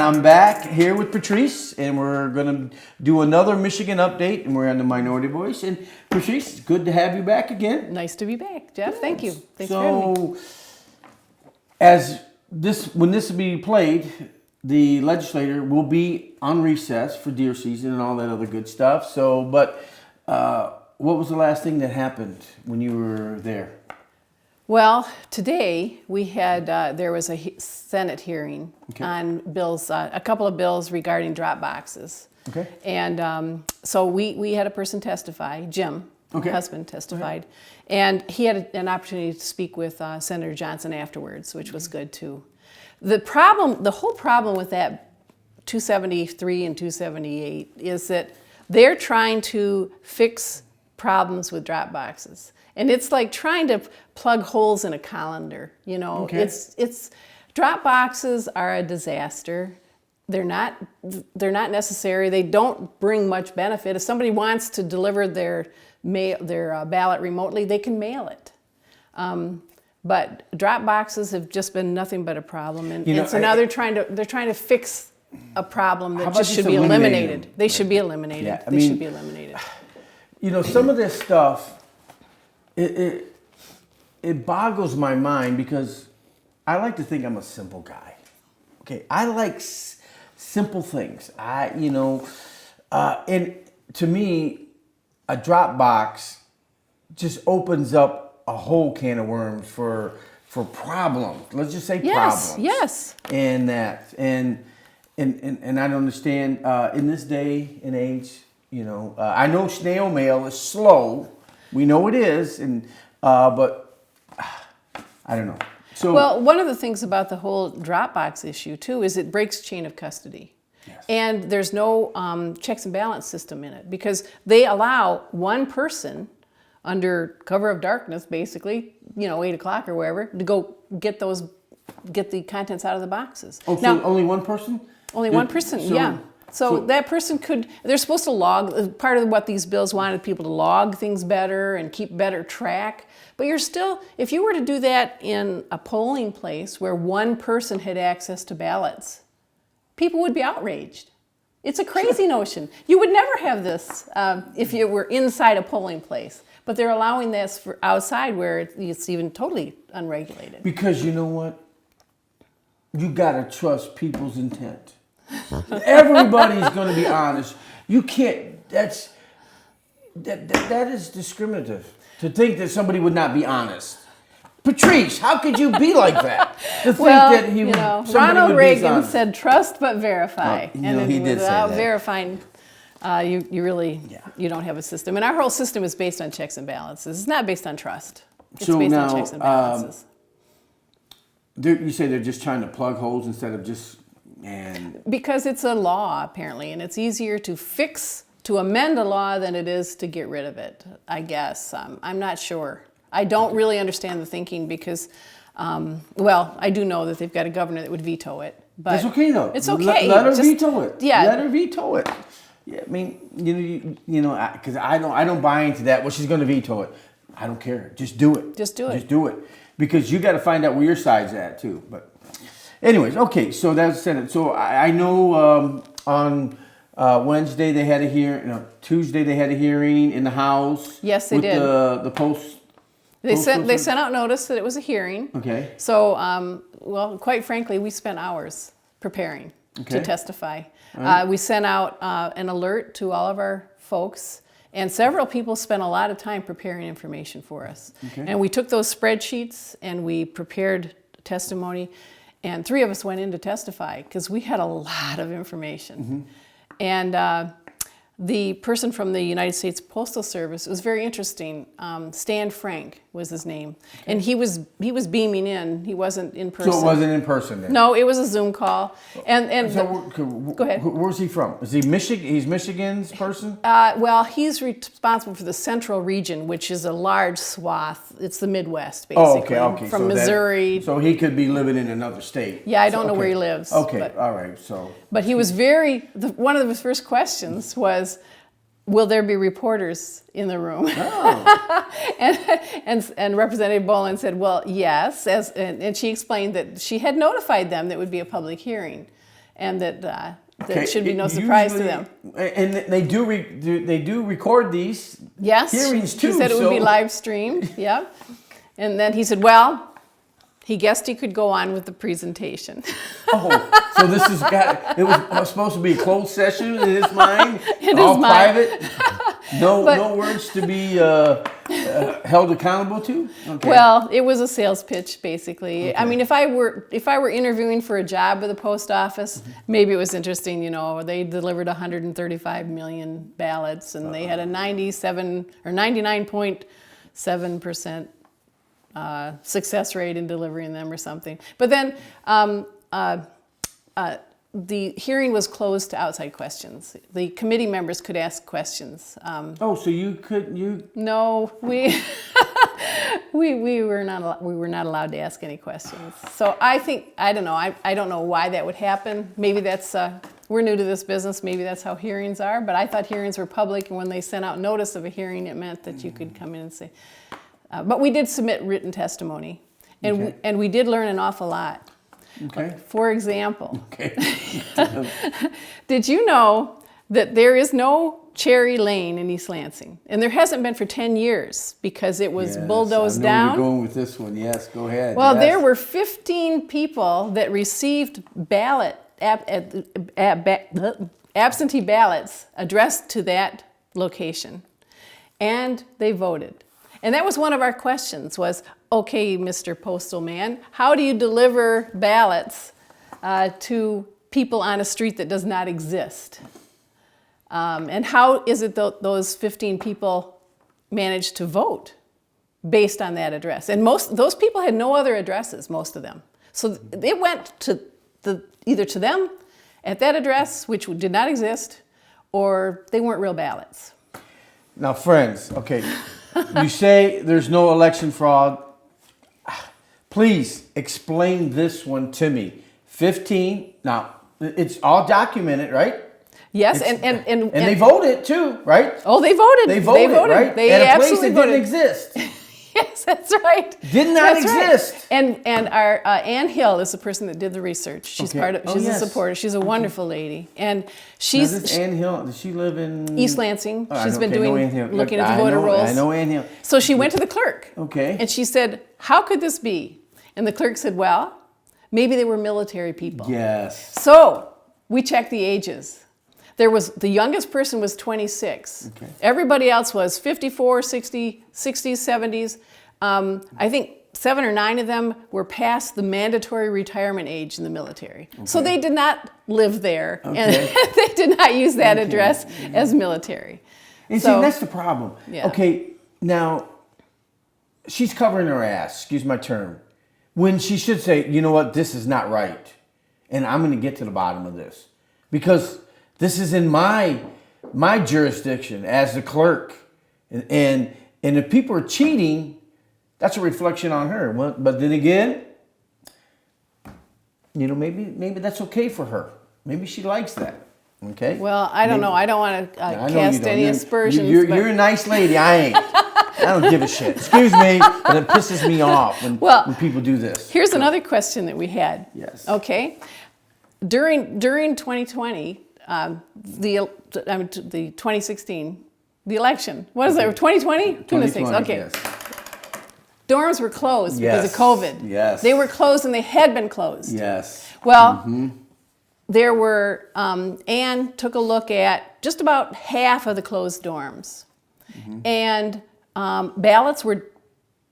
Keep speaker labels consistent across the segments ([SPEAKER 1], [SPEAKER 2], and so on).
[SPEAKER 1] I'm back here with Patrice, and we're going to do another Michigan update, and we're on the Minority Voice. And Patrice, it's good to have you back again.
[SPEAKER 2] Nice to be back, Jeff. Yes. Thank you. Thanks for
[SPEAKER 1] having me. When this will be played, the legislature will be on recess for deer season and all that other good stuff. But what was the last thing that happened when you were there?
[SPEAKER 2] Well, today we had there was a Senate hearing on bills, a couple of bills regarding drop boxes.
[SPEAKER 1] Okay.
[SPEAKER 2] And so we had a person testify, Jim, my husband testified, and he had an opportunity to speak with Senator Johnson afterwards, which was good too. The whole problem with that 273 and 278 is that they're trying to fix problems with drop boxes. And it's like trying to plug holes in a colander, you know.
[SPEAKER 1] Okay.
[SPEAKER 2] It's drop boxes are a disaster. They're not necessary. They don't bring much benefit. If somebody wants to deliver their ballot remotely, they can mail it. But drop boxes have just been nothing but a problem, and so now they're trying to fix a problem that just should be eliminated. They should be eliminated.
[SPEAKER 1] Yeah,
[SPEAKER 2] they should be eliminated.
[SPEAKER 1] You know, some of this stuff. It boggles my mind because I like to think I'm a simple guy. Okay, I like simple things. And to me, a drop box just opens up a whole can of worms for problems. Let's just say problems.
[SPEAKER 2] Yes.
[SPEAKER 1] And I don't understand in this day and age. I know snail mail is slow. We know it is, but I don't know. So,
[SPEAKER 2] well, one of the things about the whole Dropbox issue, too, is it breaks chain of custody.
[SPEAKER 1] Yes.
[SPEAKER 2] And there's no checks and balance system in it because they allow one person under cover of darkness, basically, 8 o'clock or wherever, to go get the contents out of the boxes.
[SPEAKER 1] Oh, so only one person?
[SPEAKER 2] Only one person, yeah. So that person they're supposed to log, part of what these bills wanted people to log things better and keep better track. But if you were to do that in a polling place where one person had access to ballots, people would be outraged. It's a crazy notion. You would never have this if you were inside a polling place. But they're allowing this for outside where it's even totally unregulated.
[SPEAKER 1] Because you know what? You gotta trust people's intent. Everybody's going to be honest. You can't. That is discriminative to think that somebody would not be honest. Patrice, how could you be like that? To think that he would.
[SPEAKER 2] Ronald Reagan said, "Trust but verify,"
[SPEAKER 1] and he did
[SPEAKER 2] without
[SPEAKER 1] say that.
[SPEAKER 2] Verifying, you don't have a system. And our whole system is based on checks and balances. It's not based on trust. It's based on checks and balances.
[SPEAKER 1] You say they're just trying to plug holes instead of just.
[SPEAKER 2] Because it's a law, apparently, and it's easier to amend a law than it is to get rid of it, I guess. I'm not sure. I don't really understand the thinking because, I do know that they've got a governor that would veto it. But
[SPEAKER 1] it's okay, though.
[SPEAKER 2] It's okay.
[SPEAKER 1] Let her veto it.
[SPEAKER 2] Yeah.
[SPEAKER 1] Let her veto it. Yeah, I mean, because I don't buy into that. Well, she's going to veto it. I don't care. Just do it.
[SPEAKER 2] Just do it.
[SPEAKER 1] Just do it. Because you got to find out where your side's at, too. But anyways, okay, so that's Senate. So I know on Wednesday they had a hearing. Tuesday they had a hearing in the House.
[SPEAKER 2] Yes, they did.
[SPEAKER 1] The post.
[SPEAKER 2] They sent out notice that it was a hearing.
[SPEAKER 1] Okay.
[SPEAKER 2] So, quite frankly, we spent hours preparing to testify.
[SPEAKER 1] Right.
[SPEAKER 2] We sent out an alert to all of our folks. And several people spent a lot of time preparing information for us.
[SPEAKER 1] Okay.
[SPEAKER 2] And we took those spreadsheets and we prepared testimony. And 3 of us went in to testify because we had a lot of information. Mm-hmm. And the person from the United States Postal Service, it was very interesting. Stan Frank was his name. Okay. And he was beaming in. He wasn't in person.
[SPEAKER 1] So it wasn't in person then?
[SPEAKER 2] No, it was a Zoom call.
[SPEAKER 1] Go ahead. Where's he from? Is he Michigan? He's Michigan's person?
[SPEAKER 2] He's responsible for the Central region, which is a large swath. It's the Midwest, basically.
[SPEAKER 1] Oh, okay.
[SPEAKER 2] From Missouri.
[SPEAKER 1] So he could be living in another state.
[SPEAKER 2] Yeah, I don't know where he lives.
[SPEAKER 1] Okay, all right.
[SPEAKER 2] But he was one of his first questions was, will there be reporters in the room?
[SPEAKER 1] Oh.
[SPEAKER 2] and Representative Bolin said, well, yes. And she explained that she had notified them that it would be a public hearing. and that should be no surprise to them.
[SPEAKER 1] And they do record these hearings too.
[SPEAKER 2] He said it would be live streamed. Yeah, and then he said, well, he guessed he could go on with the presentation.
[SPEAKER 1] Oh, so it was supposed to be a closed session in his mind,
[SPEAKER 2] in
[SPEAKER 1] all
[SPEAKER 2] his mind.
[SPEAKER 1] private, no words to be held accountable to. Okay.
[SPEAKER 2] Well, it was a sales pitch, basically.
[SPEAKER 1] Okay.
[SPEAKER 2] I mean, if I were interviewing for a job with the post office, maybe it was interesting. You know, they delivered 135 million ballots, and they had a 97 or 99.7% success rate in delivering them, or something. But then the hearing was closed to outside questions. The committee members could ask questions.
[SPEAKER 1] So you
[SPEAKER 2] No, we were not allowed to ask any questions. So I don't know. I don't know why that would happen. Maybe that's we're new to this business. Maybe that's how hearings are. But I thought hearings were public, and when they sent out notice of a hearing, it meant that you could come in and say. But we did submit written testimony, and we did learn an awful lot.
[SPEAKER 1] Okay.
[SPEAKER 2] For example,
[SPEAKER 1] Okay.
[SPEAKER 2] did you know that there is no Cherry Lane in East Lansing? And there hasn't been for 10 years because it was bulldozed down.
[SPEAKER 1] I know you're going with this one. Yes, go ahead.
[SPEAKER 2] Well,
[SPEAKER 1] yes.
[SPEAKER 2] there were 15 people that received absentee ballots addressed to that location, and they voted. And that was one of our questions was, okay, Mr. Postal Man, how do you deliver ballots to people on a street that does not exist? And how is it that those 15 people managed to vote based on that address? And those people had no other addresses, most of them. So it went to either to them at that address, which did not exist, or they weren't real ballots.
[SPEAKER 1] Now, friends, okay, you say there's no election fraud. Please explain this one to me. 15, now, it's all documented, right?
[SPEAKER 2] Yes, and
[SPEAKER 1] they voted too, right?
[SPEAKER 2] Oh, they voted.
[SPEAKER 1] They voted, right?
[SPEAKER 2] They
[SPEAKER 1] at a place
[SPEAKER 2] absolutely
[SPEAKER 1] that
[SPEAKER 2] voted.
[SPEAKER 1] didn't exist.
[SPEAKER 2] Yes, that's right.
[SPEAKER 1] Did not
[SPEAKER 2] That's
[SPEAKER 1] exist.
[SPEAKER 2] Right. And our Ann Hill is the person that did the research. She's
[SPEAKER 1] Okay.
[SPEAKER 2] She's a supporter. She's a wonderful lady, and she's
[SPEAKER 1] Now, this Ann Hill. Does she live in
[SPEAKER 2] East Lansing.
[SPEAKER 1] Oh,
[SPEAKER 2] She's
[SPEAKER 1] okay,
[SPEAKER 2] been
[SPEAKER 1] know Ann Hill.
[SPEAKER 2] looking at the voter rolls.
[SPEAKER 1] I know Ann Hill.
[SPEAKER 2] So she went to the clerk.
[SPEAKER 1] Okay.
[SPEAKER 2] And she said, "How could this be?" And the clerk said, "Well, maybe they were military people."
[SPEAKER 1] Yes.
[SPEAKER 2] So we checked the ages. The youngest person was 26.
[SPEAKER 1] Okay.
[SPEAKER 2] Everybody else was 54, 60, 60s, 70s. I think 7 or 9 of them were past the mandatory retirement age in the military. Okay. So they did not live there, and they did not use that address as military.
[SPEAKER 1] And see, that's the problem.
[SPEAKER 2] Yeah.
[SPEAKER 1] Okay, now, she's covering her ass, excuse my term, when she should say, you know what, this is not right, and I'm going to get to the bottom of this. Because this is in my jurisdiction as the clerk. And if people are cheating, that's a reflection on her. But then again, you know, maybe that's okay for her. Maybe she likes that. Okay.
[SPEAKER 2] Well, I don't know. I don't want to cast any aspersions.
[SPEAKER 1] You're a nice lady. I ain't. I don't give a shit. Excuse me, but it pisses me off when people do this.
[SPEAKER 2] Here's another question that we had.
[SPEAKER 1] Yes.
[SPEAKER 2] Okay. During 2020, the 2016, the election. What is it? 2020?
[SPEAKER 1] 2020.
[SPEAKER 2] Okay.
[SPEAKER 1] Yes.
[SPEAKER 2] Dorms were closed because of COVID.
[SPEAKER 1] Yes.
[SPEAKER 2] They were closed and they had been closed.
[SPEAKER 1] Yes.
[SPEAKER 2] Well, there were, Anne took a look at just about half of the closed dorms. And ballots were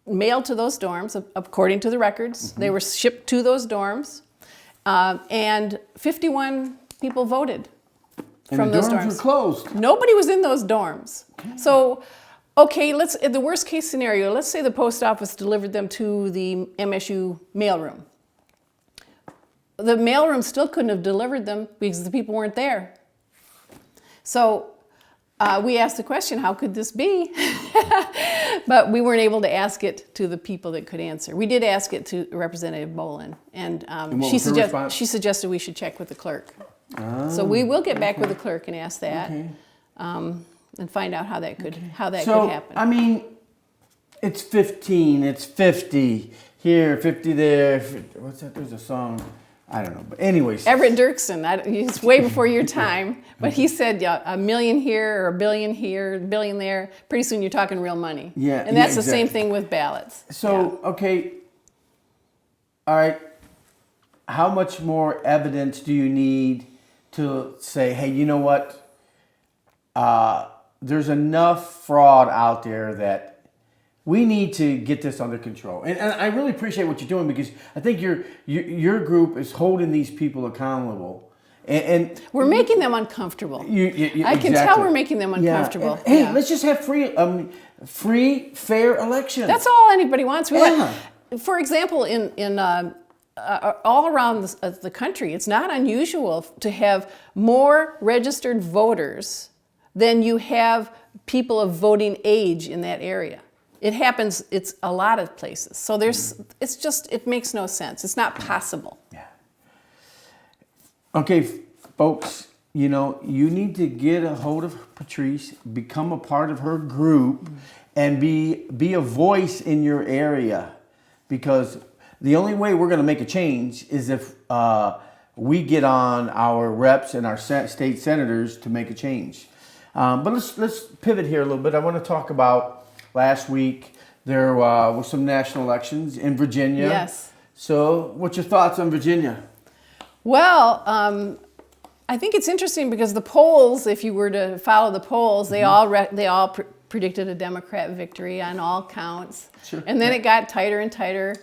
[SPEAKER 2] mailed to those dorms, according to the records. They were shipped to those dorms. And 51 people voted from those dorms.
[SPEAKER 1] And the dorms were closed.
[SPEAKER 2] Nobody was in those dorms. So, okay, in the worst case scenario, let's say the post office delivered them to the MSU mailroom. The mailroom still couldn't have delivered them because the people weren't there. So we asked the question, how could this be? But we weren't able to ask it to the people that could answer. We did ask it to Representative Bolin, and she suggested we should check with the clerk. So we will get back with the clerk and ask that. And find out how that could happen.
[SPEAKER 1] I mean, it's 15, it's 50 here, 50 there. What's that? There's a song. I don't know. But anyways.
[SPEAKER 2] Everett Dirksen, he's way before your time, but he said $1 million here or $1 billion here, $1 billion there. Pretty soon you're talking real money.
[SPEAKER 1] Yeah.
[SPEAKER 2] And that's
[SPEAKER 1] yeah,
[SPEAKER 2] the same thing with ballots.
[SPEAKER 1] So, okay. All right. How much more evidence do you need to say, hey, you know what? There's enough fraud out there that we need to get this under control. And I really appreciate what you're doing, because I think your group is holding these people accountable. And
[SPEAKER 2] we're making them uncomfortable. I can tell we're making them uncomfortable.
[SPEAKER 1] Yeah. Hey, let's just have free, fair elections.
[SPEAKER 2] That's all anybody wants. For example, in all around the country, it's not unusual to have more registered voters than you have people of voting age in that area. It happens, it's a lot of places. So it makes no sense. It's not possible.
[SPEAKER 1] Yeah. Okay, folks, you need to get a hold of Patrice, become a part of her group, and be a voice in your area, because the only way we're going to make a change is if we get on our reps and our state senators to make a change. But let's pivot here a little bit. I want to talk about last week there were some national elections in Virginia.
[SPEAKER 2] Yes.
[SPEAKER 1] So what's your thoughts on Virginia?
[SPEAKER 2] Well, I think it's interesting because the polls, if you were to follow the polls, they all predicted a Democrat victory on all counts.
[SPEAKER 1] Sure.
[SPEAKER 2] And then it got tighter and tighter.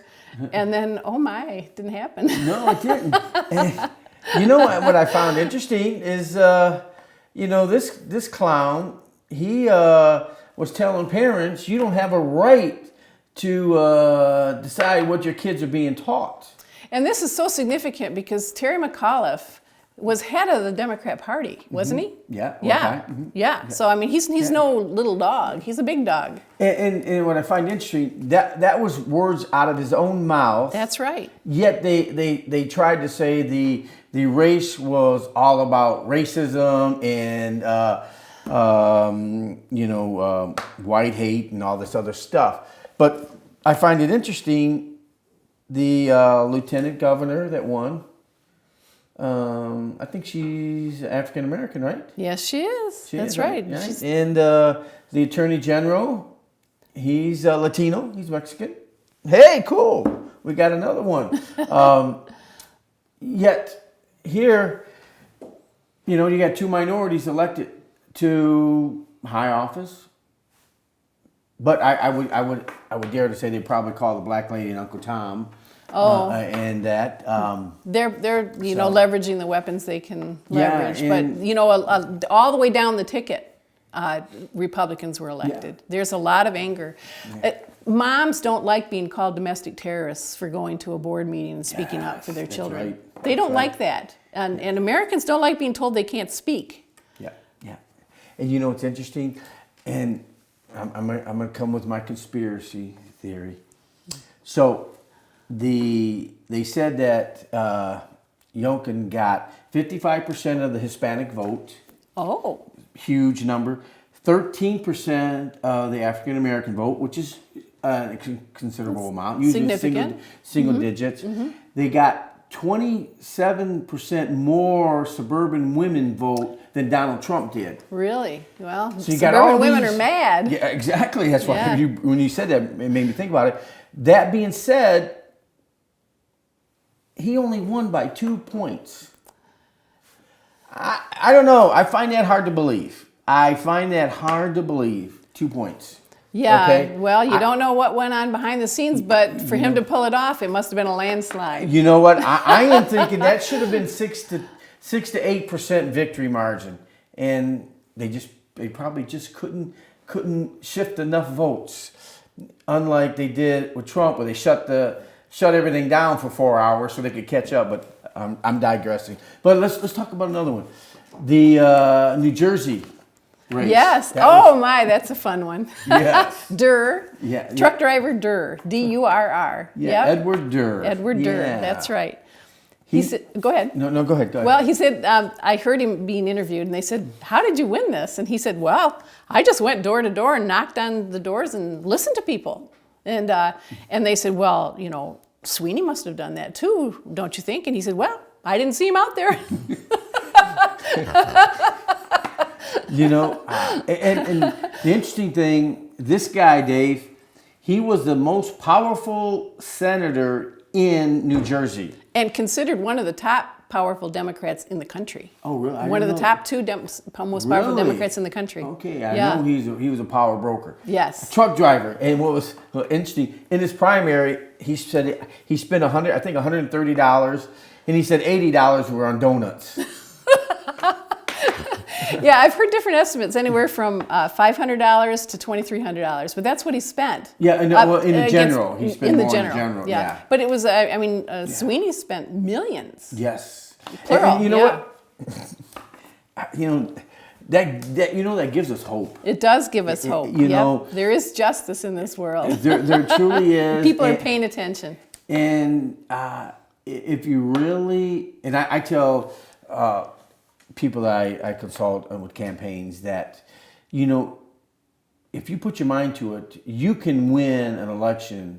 [SPEAKER 2] And then, oh my, it didn't happen.
[SPEAKER 1] No, it didn't. And you know what I found interesting is, this clown, he was telling parents, you don't have a right to decide what your kids are being taught.
[SPEAKER 2] And this is so significant because Terry McAuliffe was head of the Democrat Party, wasn't he?
[SPEAKER 1] Yeah.
[SPEAKER 2] Yeah.
[SPEAKER 1] Mm-hmm.
[SPEAKER 2] Yeah. So, I mean, he's no little dog. He's a big dog.
[SPEAKER 1] And what I find interesting, that was words out of his own mouth.
[SPEAKER 2] That's right.
[SPEAKER 1] Yet they tried to say the race was all about racism and white hate and all this other stuff. But I find it interesting, the lieutenant governor that won, I think she's African American, right?
[SPEAKER 2] Yes, she is. That's right.
[SPEAKER 1] Yeah. And the attorney general, he's Latino, he's Mexican. Hey, cool. We got another one. Yet here, you got two minorities elected to high office. But I would dare to say they probably call the black lady and Uncle Tom. And that
[SPEAKER 2] they're leveraging the weapons they can leverage. But all the way down the ticket, Republicans were elected. Yeah. There's a lot of anger. Yeah. Moms don't like being called domestic terrorists for going to a board meeting and speaking up for their children.
[SPEAKER 1] Right.
[SPEAKER 2] They don't like that, and Americans don't like being told they can't speak.
[SPEAKER 1] Yeah. And it's interesting, and I'm gonna come with my conspiracy theory. So they said that Youngkin got 55% of the Hispanic vote.
[SPEAKER 2] Oh.
[SPEAKER 1] Huge number. 13% of the African American vote, which is a considerable amount. Usually single digits. Mm-hmm. They got 27% more suburban women vote than Donald Trump did.
[SPEAKER 2] Really? Well,
[SPEAKER 1] so
[SPEAKER 2] suburban women are mad.
[SPEAKER 1] Yeah, exactly. That's why when you said that, it made me think about it. That being said, he only won by 2 points. I don't know. I find that hard to believe. 2 points.
[SPEAKER 2] Yeah,
[SPEAKER 1] okay?
[SPEAKER 2] Well, you don't know what went on behind the scenes, but for him to pull it off, it must have been a landslide.
[SPEAKER 1] You know what? I am thinking that should have been 6 to 8% victory margin, and they probably just couldn't shift enough votes, unlike they did with Trump, where they shut everything down for 4 hours so they could catch up. But I'm digressing. But let's talk about another one, the New Jersey race.
[SPEAKER 2] Yes. That's a fun one.
[SPEAKER 1] Yes.
[SPEAKER 2] Durr. Yeah. Truck driver Durr. Durr.
[SPEAKER 1] Yeah. Yep. Edward Durr.
[SPEAKER 2] Durr. That's right. He said, go ahead.
[SPEAKER 1] No, go ahead.
[SPEAKER 2] Well, he said, I heard him being interviewed, and they said, how did you win this? And he said, well, I just went door to door and knocked on the doors and listened to people. And they said, well, Sweeney must have done that too, don't you think? And he said, well, I didn't see him out there.
[SPEAKER 1] You know, and the interesting thing, this guy, Dave, he was the most powerful senator in New Jersey.
[SPEAKER 2] And considered one of the top powerful Democrats in the country.
[SPEAKER 1] Oh, really?
[SPEAKER 2] One of the top two most powerful Democrats in the country.
[SPEAKER 1] Okay, I know he was a power broker.
[SPEAKER 2] Yes.
[SPEAKER 1] A truck driver. And what was interesting, in his primary, he said he spent $130, and he said $80 were on donuts.
[SPEAKER 2] Yeah, I've heard different estimates, anywhere from $500 to $2,300, but that's what he spent.
[SPEAKER 1] Yeah, and well, in the general, he spent more in the general.
[SPEAKER 2] Yeah, but it was, I mean, Sweeney spent millions.
[SPEAKER 1] Yes.
[SPEAKER 2] Plural.
[SPEAKER 1] And you know what? You know, that gives us hope.
[SPEAKER 2] It does give us hope.
[SPEAKER 1] You know,
[SPEAKER 2] there is justice in this world.
[SPEAKER 1] There truly is.
[SPEAKER 2] People are paying attention.
[SPEAKER 1] And if you really, and I tell people that I consult with campaigns that, you know, if you put your mind to it, you can win an election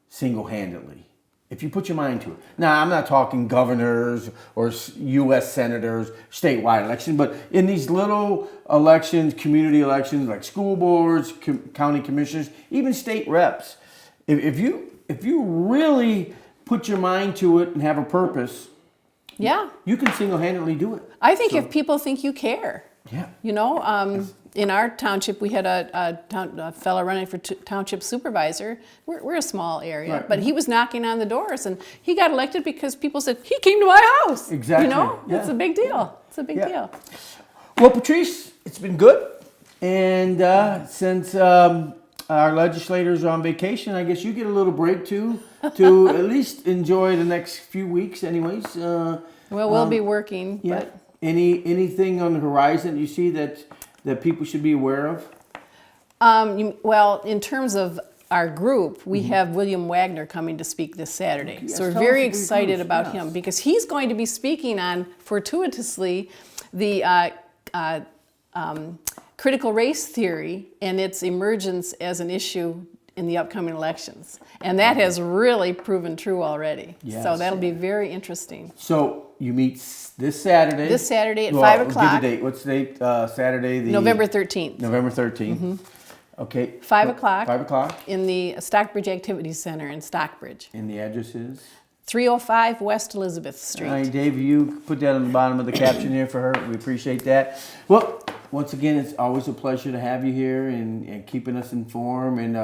[SPEAKER 1] single-handedly. If you put your mind to it. Now, I'm not talking governors or U.S. senators, statewide elections, but in these little elections, community elections, like school boards, county commissioners, even state reps, if you really put your mind to it and have a purpose, you can single-handedly do it.
[SPEAKER 2] I think if people think you care.
[SPEAKER 1] Yeah.
[SPEAKER 2] You know, in our township, we had a fellow running for township supervisor. We're a small area,
[SPEAKER 1] right.
[SPEAKER 2] but he was knocking on the doors, and he got elected because people said, he came to my house.
[SPEAKER 1] Exactly.
[SPEAKER 2] You know,
[SPEAKER 1] Yeah.
[SPEAKER 2] it's a big deal. It's a big deal.
[SPEAKER 1] Well, Patrice, it's been good. And since our legislators are on vacation, I guess you get a little break too, to at least enjoy the next few weeks anyways.
[SPEAKER 2] Well, we'll be working.
[SPEAKER 1] Yeah.
[SPEAKER 2] But
[SPEAKER 1] Anything on the horizon you see that people should be aware of?
[SPEAKER 2] well, in terms of our group, we have William Wagner coming to speak this Saturday.
[SPEAKER 1] Okay, yes,
[SPEAKER 2] So we're
[SPEAKER 1] tell us
[SPEAKER 2] very
[SPEAKER 1] if he
[SPEAKER 2] excited
[SPEAKER 1] comes,
[SPEAKER 2] about
[SPEAKER 1] yes.
[SPEAKER 2] him, because he's going to be speaking on, fortuitously, the critical race theory and its emergence as an issue in the upcoming elections. And that has really proven true already.
[SPEAKER 1] Yes.
[SPEAKER 2] So that'll be very interesting.
[SPEAKER 1] So you meet this Saturday.
[SPEAKER 2] This Saturday at 5 o'clock.
[SPEAKER 1] Give the date. What's the date? Saturday, the
[SPEAKER 2] November 13th.
[SPEAKER 1] November 13th. Okay.
[SPEAKER 2] 5 o'clock.
[SPEAKER 1] 5 o'clock.
[SPEAKER 2] In the Stockbridge Activities Center in Stockbridge.
[SPEAKER 1] And the address is?
[SPEAKER 2] 305 West Elizabeth Street.
[SPEAKER 1] All right, Dave, you put that on the bottom of the caption here for her. We appreciate that. Well, once again, it's always a pleasure to have you here and keeping us informed. And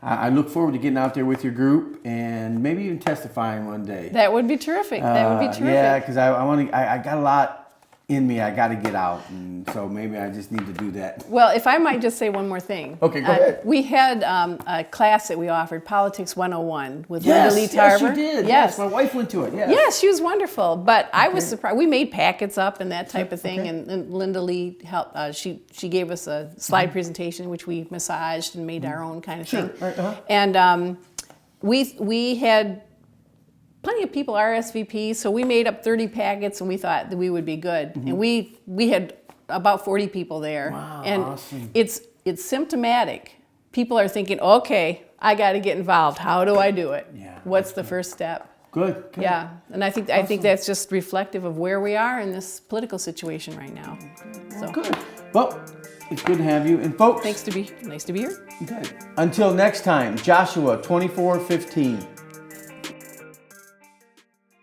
[SPEAKER 1] I look forward to getting out there with your group and maybe even testifying one day.
[SPEAKER 2] That would be terrific. That would be terrific.
[SPEAKER 1] Yeah, because I got a lot in me. I got to get out, and so maybe I just need to do that.
[SPEAKER 2] Well, if I might just say one more thing.
[SPEAKER 1] Okay, go ahead.
[SPEAKER 2] We had a class that we offered, Politics 101, with
[SPEAKER 1] Yes,
[SPEAKER 2] Linda Lee Tarver.
[SPEAKER 1] yes, you did.
[SPEAKER 2] Yes.
[SPEAKER 1] My wife went to it. Yes.
[SPEAKER 2] Yes, she was wonderful. But I was surprised. We made packets up and that type of thing,
[SPEAKER 1] Okay.
[SPEAKER 2] and Linda Lee helped. She gave us a slide presentation, which we massaged and made our own kind of thing.
[SPEAKER 1] Right,
[SPEAKER 2] And we had plenty of people RSVP, so we made up 30 packets, and we thought that we would be good. And we had about 40 people there.
[SPEAKER 1] Wow,
[SPEAKER 2] and
[SPEAKER 1] awesome.
[SPEAKER 2] it's symptomatic. People are thinking, okay, I got to get involved. How do I do it?
[SPEAKER 1] Yeah,
[SPEAKER 2] What's the first step?
[SPEAKER 1] Good.
[SPEAKER 2] Yeah, and I think that's just reflective of where we are in this political situation right now. So
[SPEAKER 1] Good. Well, it's good to have you. And folks,
[SPEAKER 2] nice to be here.
[SPEAKER 1] good. Until next time, Joshua 24:15.